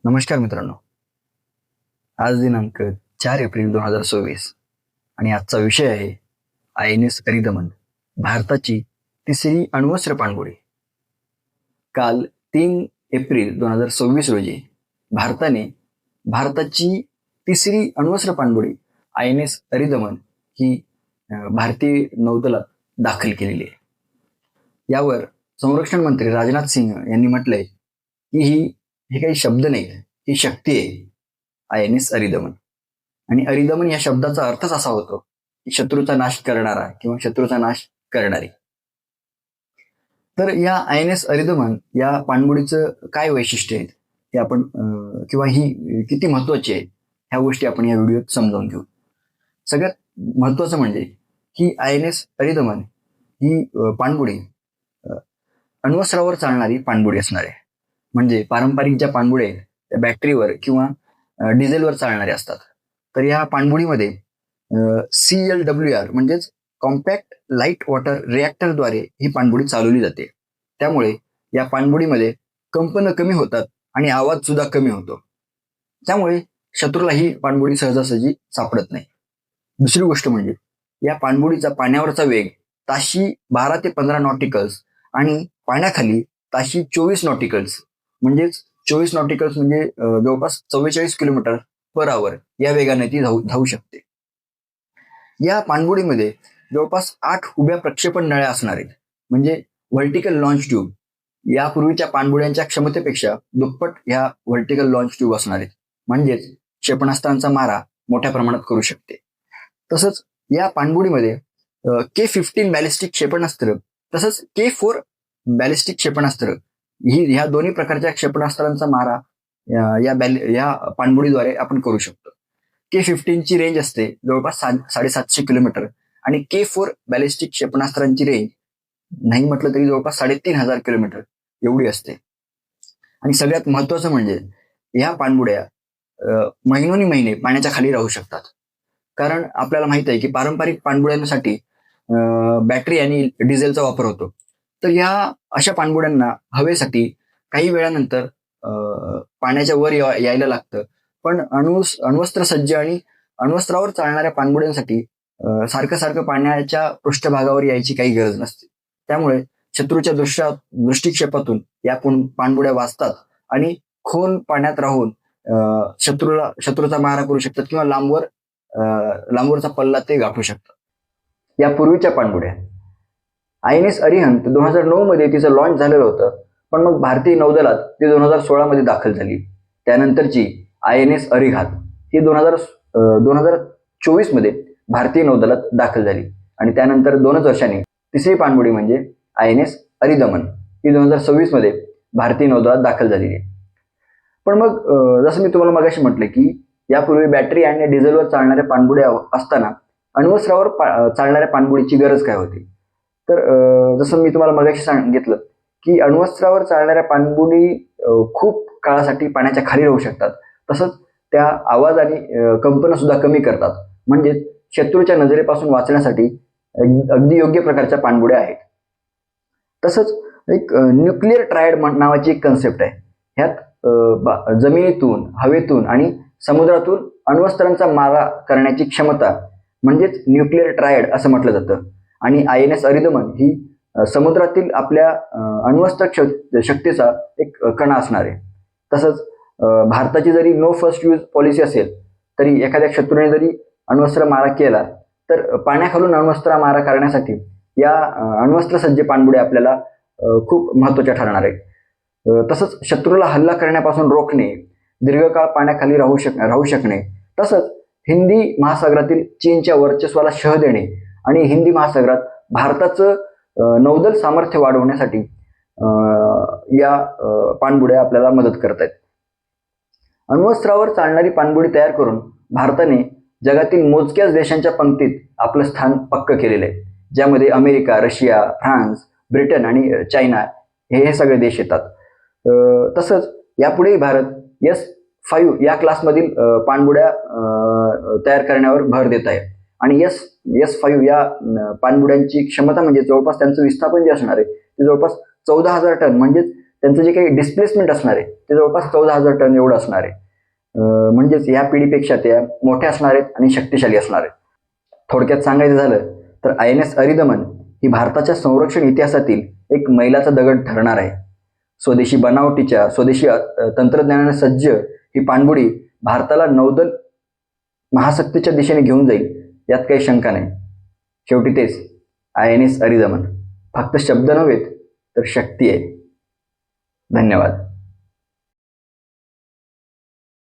नमस्कार मित्रांनो. आज दिनांक 4 एप्रिल 2024 आणि आजचा विषय आहे INS अरिदमन, भारताची तिसरी अण्वस्त्र पाणबुडी. काल 3 एप्रिल 2026 रोजी भारताची तिसरी अण्वस्त्र पाणबुडी INS अरिदमन ही भारतीय नौदलात दाखल केलेली आहे. यावर संरक्षण मंत्री राजनाथ सिंह यांनी म्हटलंय की हे काही शब्द नाही, ही शक्ती आहे INS अरिदमन. आणि अरिदमन या शब्दाचा अर्थच असा होतो की शत्रूचा नाश करणारा किंवा शत्रूचा नाश करणारी. तर या INS अरिदमन या पाणबुडीचं काय वैशिष्ट्य आहेत हे आपण किंवा ही किती महत्वाची आहे ह्या गोष्टी आपण या व्हिडिओत समजावून घेऊ. सगळ्यात महत्वाचं म्हणजे ही INS अरिदमन ही पाणबुडी अण्वस्त्रावर चालणारी पाणबुडी असणार आहे. म्हणजे पारंपरिक ज्या पाणबुड्या आहेत त्या बॅटरीवर किंवा डिझेलवर चालणाऱ्या असतात. तर या पाणबुडीमध्ये CLWR म्हणजेच कॉम्पॅक्ट लाईट वॉटर रिॲक्टरद्वारे ही पाणबुडी चालवली जाते. त्यामुळे या पाणबुडीमध्ये कंपनं कमी होतात आणि आवाज सुद्धा कमी होतो. त्यामुळे शत्रूला ही पाणबुडी सहजासहजी सापडत नाही. दुसरी गोष्ट म्हणजे या पाणबुडीचा पाण्यावरचा वेग ताशी 12 ते 15 नॉटिकल्स आणि पाण्याखाली ताशी 24 नॉटिकल्स म्हणजेच 24 नॉटिकल्स म्हणजे जवळपास 44 किलोमीटर पर आवर या वेगाने ती धावू शकते. या पाणबुडीमध्ये जवळपास 8 उभ्या प्रक्षेपण नळ्या असणार आहेत. म्हणजे व्हर्टिकल लॉन्च ट्यूब यापूर्वीच्या पाणबुड्यांच्या क्षमतेपेक्षा दुप्पट ह्या व्हर्टिकल लॉन्च ट्यूब असणार आहेत. म्हणजेच क्षेपणास्त्रांचा मारा मोठ्या प्रमाणात करू शकते. तसंच या पाणबुडीमध्ये K-15 बॅलिस्टिक क्षेपणास्त्र तसंच K-4 बॅलिस्टिक क्षेपणास्त्र ह्या दोन्ही प्रकारच्या क्षेपणास्त्रांचा मारा या पाणबुडीद्वारे आपण करू शकतो. K-15 ची रेंज असते जवळपास 750 किलोमीटर आणि K-4 बॅलिस्टिक क्षेपणास्त्रांची रेंज नाही म्हटलं तरी जवळपास 3500 किलोमीटर एवढी असते. आणि सगळ्यात महत्वाचं म्हणजे या पाणबुड्या महिने पाण्याच्या खाली राहू शकतात. कारण आपल्याला माहित आहे की पारंपरिक पाणबुड्यांसाठी बॅटरी आणि डिझेलचा वापर होतो. तर या अशा पाणबुड्यांना हवेसाठी काही वेळानंतर पाण्याच्या वर यायला लागतं. पण अण्वस्त्र सज्ज आणि अण्वस्त्रावर चालणाऱ्या पाणबुड्यांसाठी सारखं पाण्याच्या पृष्ठभागावर यायची काही गरज नसते. त्यामुळे शत्रूच्या दृष्टिक्षेपातून या पाणबुड्या वाचतात आणि खोल पाण्यात राहून शत्रूचा मारा करू शकतात किंवा लांबवरचा पल्ला ते गाठू शकतात. या पूर्वीच्या पाणबुड्या INS अरिहंत 2009 मध्ये तिचं लॉन्च झालेलं होतं. पण मग भारतीय नौदलात ती 2016 मध्ये दाखल झाली. त्यानंतरची INS अरिहंत ही 2024 मध्ये भारतीय नौदलात दाखल झाली. आणि त्यानंतर 2च वर्षांनी तिसरी पाणबुडी म्हणजे INS अरिदमन ही 2026 मध्ये भारतीय नौदलात दाखल झालेली आहे. पण मग जसं मी तुम्हाला मगाशी म्हटलं की यापूर्वी बॅटरी आणि डिझेलवर चालणाऱ्या पाणबुड्या असताना अण्वस्त्रावर चालणाऱ्या पाणबुडीची गरज काय होती. तर जसं मी तुम्हाला मगाशी सांगितलं की अण्वस्त्रावर चालणाऱ्या पाणबुडी खूप काळासाठी पाण्याच्या खाली राहू शकतात. तसंच त्या आवाज आणि कंपन सुद्धा कमी करतात. म्हणजे शत्रूच्या नजरेपासून वाचण्यासाठी अगदी योग्य प्रकारच्या पाणबुड्या आहेत. तसंच एक न्यूक्लिअर ट्रायड नावाची एक कन्सेप्ट आहे. ह्यात जमिनीतून, हवेतून आणि समुद्रातून अण्वस्त्रांचा मारा करण्याची क्षमता म्हणजेच न्यूक्लिअर ट्रायड असं म्हटलं जातं. आणि INS अरिदमन ही समुद्रातील आपल्या अण्वस्त्र शक्तीचा एक कणा असणार आहे. तसंच भारताची जरी नो फर्स्ट यूज पॉलिसी असेल तरी एखाद्या शत्रूने जरी अण्वस्त्र मारा केला तर पाण्याखालून अण्वस्त्र मारा करण्यासाठी या अण्वस्त्र सज्ज पाणबुड्या आपल्याला खूप महत्वाच्या ठरणार आहेत. तसंच शत्रूला हल्ला करण्यापासून रोखणे, दीर्घकाळ पाण्याखाली राहू शकणे, तसंच हिंदी महासागरातील चीनच्या वर्चस्वाला शह देणे आणि हिंदी महासागरात भारताचं नौदल सामर्थ्य वाढवण्यासाठी या पाणबुड्या आपल्याला मदत करत आहेत. अण्वस्त्रावर चालणारी पाणबुडी तयार करून भारताने जगातील मोजक्याच देशांच्या पंक्तीत आपलं स्थान पक्क केलेलं आहे. ज्यामध्ये अमेरिका, रशिया, फ्रान्स, ब्रिटन आणि चायना हे सगळे देश येतात. तसंच यापुढेही भारत S-5 या क्लासमधील पाणबुड्या तयार करण्यावर भर देत आहे. आणि S-5 या पाणबुड्यांची क्षमता म्हणजे जवळपास त्यांचं विस्थापन जे असणार आहे ते जवळपास 14,000 टन म्हणजेच त्यांचं जे काही डिस्प्लेसमेंट असणार आहे ते जवळपास 14,000 टन एवढं असणार आहे. म्हणजेच या पिढीपेक्षा त्या मोठ्या असणार आहेत आणि शक्तिशाली असणार आहेत. थोडक्यात सांगायचं झालं तर INS अरिदमन ही भारताच्या संरक्षण इतिहासातील एक मैलाचा दगड ठरणार आहे. स्वदेशी बनावटीच्या स्वदेशी तंत्रज्ञानाने सज्ज ही पाणबुडी भारताला नौदल महाशक्तीच्या दिशेने घेऊन जाईल यात काही शंका नाही. शेवटी तेच INS अरिदमन फक्त शब्द नव्हेत तर शक्ती आहे. धन्यवाद.